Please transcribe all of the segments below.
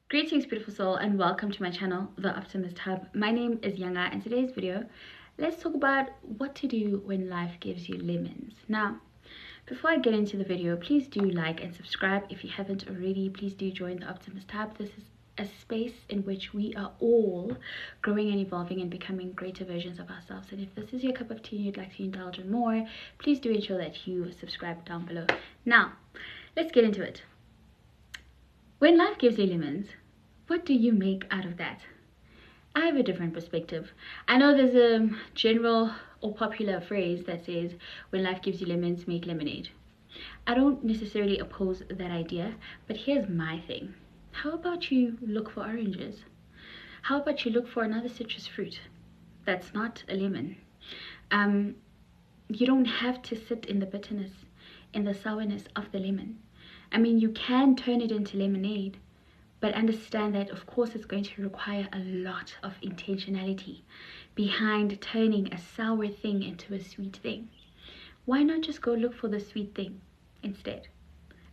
Greetings, beautiful soul, and welcome to my channel, The Optimist Hub. My name is Yanga, and today's video, let's talk about what to do when life gives you lemons. Now, before I get into the video, please do like and subscribe if you haven't already. Please do join The Optimist Hub. This is a space in which we are all growing and evolving and becoming greater versions of ourselves. And if this is your cup of tea and you'd like to indulge in more, please do ensure that you subscribe down below. Now, let's get into it. When life gives you lemons, what do you make out of that? I have a different perspective. I know there's a general or popular phrase that says, when life gives you lemons, make lemonade. I don't necessarily oppose that idea, but here's my thing. How about you look for oranges? How about you look for another citrus fruit that's not a lemon? You don't have to sit in the bitterness, in the sourness of the lemon. I mean, you can turn it into lemonade, but understand that, of course, it's going to require a lot of intentionality behind turning a sour thing into a sweet thing. Why not just go look for the sweet thing instead,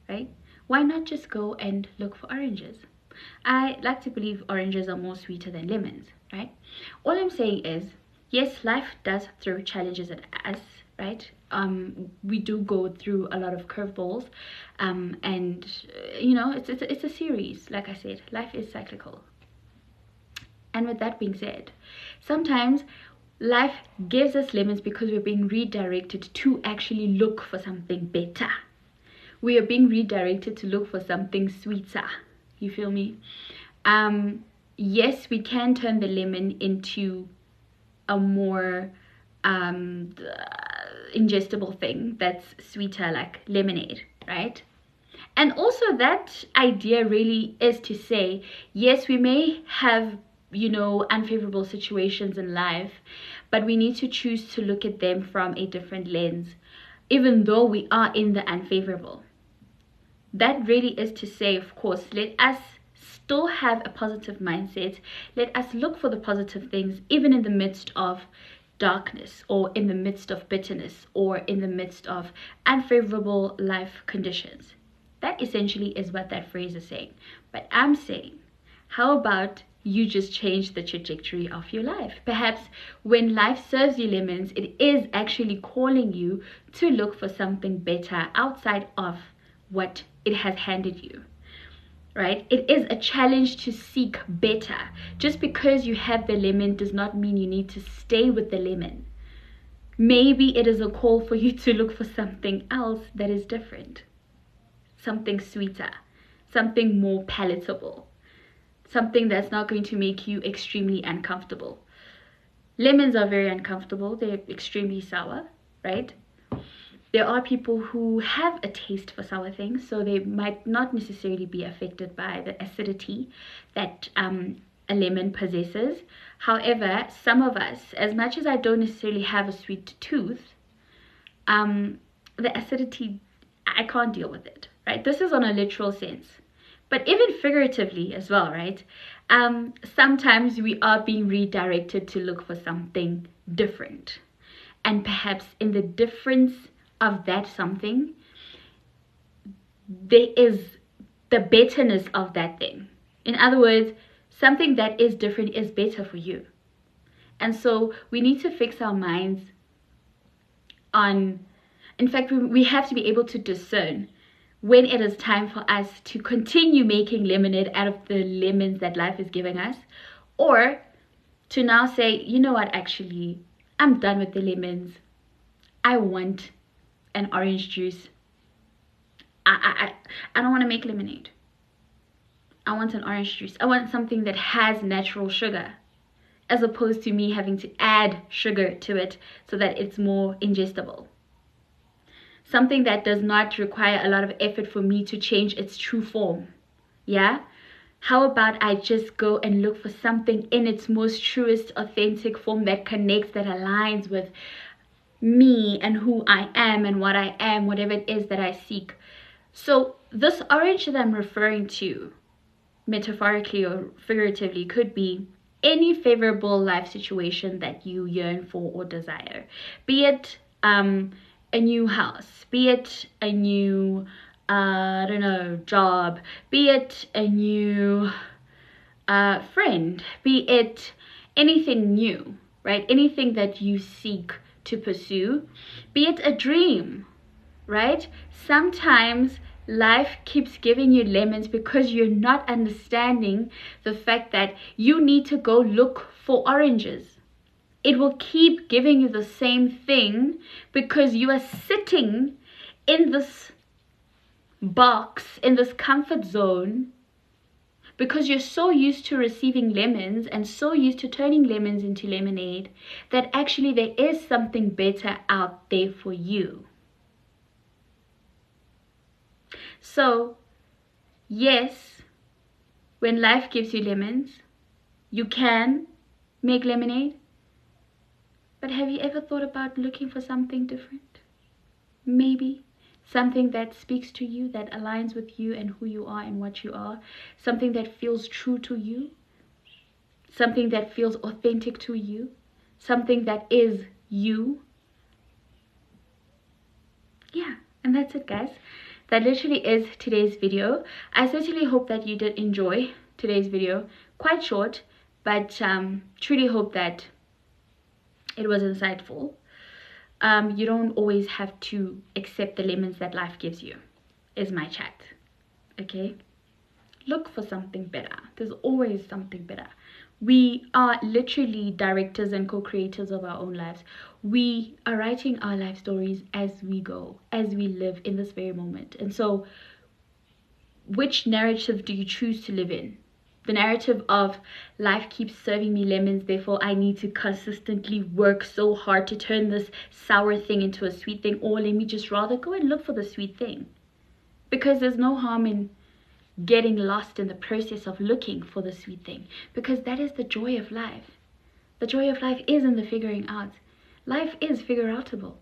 right? Why not just go and look for oranges? I like to believe oranges are more sweeter than lemons, right? All I'm saying is, yes, life does throw challenges at us, right? We do go through a lot of curveballs, and you know, it's a series. Like I said, life is cyclical. And with that being said, sometimes life gives us lemons because we're being redirected to actually look for something better. We are being redirected to look for something sweeter. You feel me? Yes, we can turn the lemon into a more ingestible thing that's sweeter, like lemonade, right? And also, that idea really is to say, yes, we may have, you know, unfavorable situations in life, but we need to choose to look at them from a different lens, even though we are in the unfavorable. That really is to say, of course, let us still have a positive mindset. Let us look for the positive things, even in the midst of darkness, or in the midst of bitterness, or in the midst of unfavorable life conditions. That essentially is what that phrase is saying. But I'm saying, how about you just change the trajectory of your life? Perhaps when life serves you lemons, it is actually calling you to look for something better outside of what it has handed you, right? It is a challenge to seek better. Just because you have the lemon does not mean you need to stay with the lemon. Maybe it is a call for you to look for something else that is different, something sweeter, something more palatable, something that's not going to make you extremely uncomfortable. Lemons are very uncomfortable. They're extremely sour, right? There are people who have a taste for sour things, so they might not necessarily be affected by the acidity that a lemon possesses. However, some of us, as much as I don't necessarily have a sweet tooth, the acidity, I can't deal with it, right? This is on a literal sense. But even figuratively as well, right? Sometimes we are being redirected to look for something different. And perhaps in the difference of that something, there is the betterness of that thing. In other words, something that is different is better for you. And so we need to fix our minds on, in fact, we have to be able to discern when it is time for us to continue making lemonade out of the lemons that life is giving us, or to now say, you know what, actually, I'm done with the lemons. I want an orange juice. I don't want to make lemonade. I want an orange juice. I want something that has natural sugar, as opposed to me having to add sugar to it so that it's more ingestible. Something that does not require a lot of effort for me to change its true form. Yeah? How about I just go and look for something in its most truest, authentic form that connects, that aligns with me and who I am and what I am, whatever it is that I seek. So this orange that I'm referring to, metaphorically or figuratively, could be any favorable life situation that you yearn for or desire. Be it a new house, be it a new I don't know, job, be it a new friend, be it anything new, right? Anything that you seek to pursue, be it a dream, right? Sometimes life keeps giving you lemons because you're not understanding the fact that you need to go look for oranges. It will keep giving you the same thing because you are sitting in this box, in this comfort zone, because you're so used to receiving lemons and so used to turning lemons into lemonade that actually there is something better out there for you. So, yes, when life gives you lemons, you can make lemonade. But have you ever thought about looking for something different? Maybe something that speaks to you, that aligns with you and who you are and what you are. Something that feels true to you. Something that feels authentic to you. Something that is you. Yeah, and that's it, guys. That literally is today's video. I certainly hope that you did enjoy today's video. Quite short, but truly hope that it was insightful. You don't always have to accept the lemons that life gives you, is my chat. Okay? Look for something better. There's always something better. We are literally directors and co-creators of our own lives. We are writing our life stories as we go, as we live in this very moment. And so, which narrative do you choose to live in? The narrative of life keeps serving me lemons, therefore I need to consistently work so hard to turn this sour thing into a sweet thing, or let me just rather go and look for the sweet thing. Because there's no harm in getting lost in the process of looking for the sweet thing, because that is the joy of life. The joy of life is in the figuring out. Life is figure outable.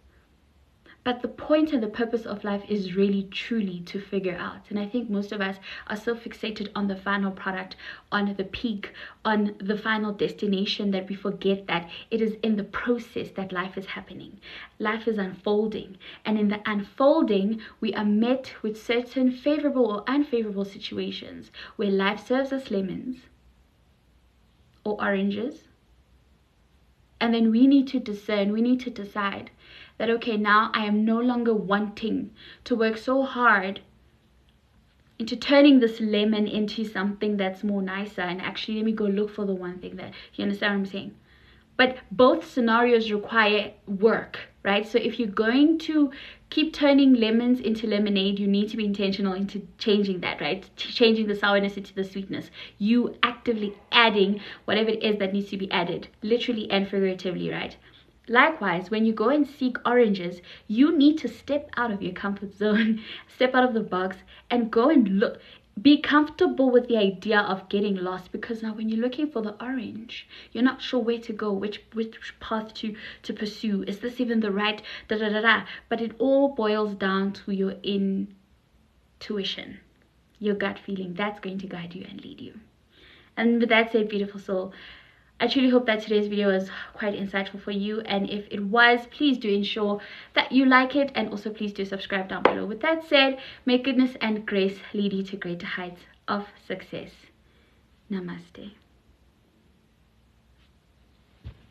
But the point and the purpose of life is really truly to figure out. And I think most of us are so fixated on the final product, on the peak, on the final destination, that we forget that it is in the process that life is happening. Life is unfolding. And in the unfolding, we are met with certain favorable or unfavorable situations where life serves us lemons or oranges. And then we need to discern, we need to decide that, okay, now I am no longer wanting to work so hard into turning this lemon into something that's more nicer, and actually let me go look for the one thing that, you understand what I'm saying? But both scenarios require work, right? So if you're going to keep turning lemons into lemonade, you need to be intentional into changing that, right? Changing the sourness into the sweetness. You actively adding whatever it is that needs to be added, literally and figuratively, right? Likewise, when you go and seek oranges, you need to step out of your comfort zone, step out of the box, and go and look. Be comfortable with the idea of getting lost, because now when you're looking for the orange, you're not sure where to go, which path to pursue. Is this even the right But it all boils down to your intuition, your gut feeling. That's going to guide you and lead you. And with that said, beautiful soul, I truly hope that today's video was quite insightful for you, and if it was, please do ensure that you like it, and also please do subscribe down below. With that said, may goodness and grace lead you to greater heights of success. Namaste.